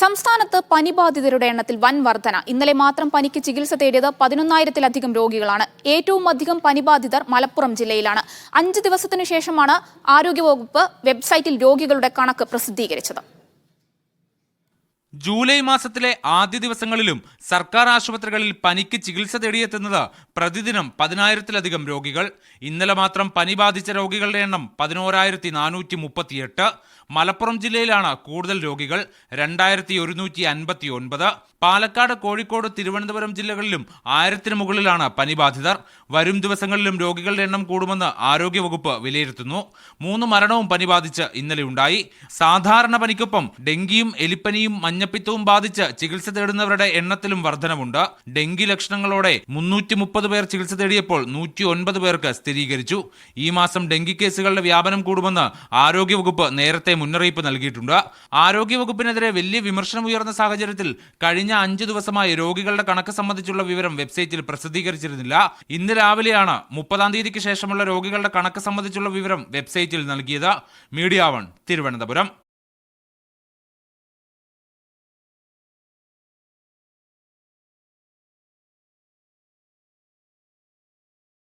സംസ്ഥാനത്ത് പനി ബാധിതരുടെ എണ്ണത്തിൽ വൻ വർധന. ഇന്നലെ മാത്രം പനിക്ക് ചികിത്സ തേടിയത് 11,000-ലധികം രോഗികളാണ്. ഏറ്റവും അധികം പനി ബാധിതർ മലപ്പുറം ജില്ലയിലാണ്. 5 ദിവസത്തിനു ശേഷമാണ് ആരോഗ്യവകുപ്പ് വെബ്സൈറ്റിൽ രോഗികളുടെ കണക്ക് പ്രസിദ്ധീകരിച്ചത്. ജൂലൈ മാസത്തിലെ ആദ്യ ദിവസങ്ങളിലും സർക്കാർ ആശുപത്രികളിൽ പനിക്ക് ചികിത്സ തേടിയെത്തുന്നത് പ്രതിദിനം 10,000-ലധികം രോഗികൾ. ഇന്നലെ മാത്രം പനി ബാധിച്ച രോഗികളുടെ എണ്ണം 11,438. മലപ്പുറം ജില്ലയിലാണ് കൂടുതൽ രോഗികൾ, 2,159. പാലക്കാട്, കോഴിക്കോട്, തിരുവനന്തപുരം ജില്ലകളിലും 1000-ന് മുകളിലാണ് പനി ബാധിതർ. വരും ദിവസങ്ങളിലും രോഗികളുടെ എണ്ണം കൂടുമെന്ന് ആരോഗ്യവകുപ്പ് വിലയിരുത്തുന്നു. 3 മരണവും പനി ബാധിച്ച് ഇന്നലെ ഉണ്ടായി. സാധാരണ പനിക്കൊപ്പം ഡെങ്കിയും എലിപ്പനിയും മഞ്ഞപ്പിത്തവും ബാധിച്ച് ചികിത്സ തേടുന്നവരുടെ എണ്ണത്തിലും വർധനവുണ്ട്. ഡെങ്കി ലക്ഷണങ്ങളോടെ 330 പേർ ചികിത്സ തേടിയപ്പോൾ 109 പേർക്ക് സ്ഥിരീകരിച്ചു. ഈ മാസം ഡെങ്കി കേസുകളുടെ വ്യാപനം കൂടുമെന്ന് ആരോഗ്യവകുപ്പ് നേരത്തെ മുന്നറിയിപ്പ് നൽകിയിട്ടുണ്ട്. ആരോഗ്യവകുപ്പിനെതിരെ വലിയ വിമർശനം ഉയർന്ന സാഹചര്യത്തിൽ കഴിഞ്ഞ 5 ദിവസമായി രോഗികളുടെ കണക്ക് സംബന്ധിച്ചുള്ള വിവരം വെബ്സൈറ്റിൽ പ്രസിദ്ധീകരിച്ചിരുന്നില്ല. ഇന്ന് രാവിലെയാണ് 30-ാം തീയതിക്ക് ശേഷമുള്ള രോഗികളുടെ കണക്ക് സംബന്ധിച്ചുള്ള വിവരം വെബ്സൈറ്റിൽ നൽകിയത്. മീഡിയ 1 തിരുവനന്തപുരം.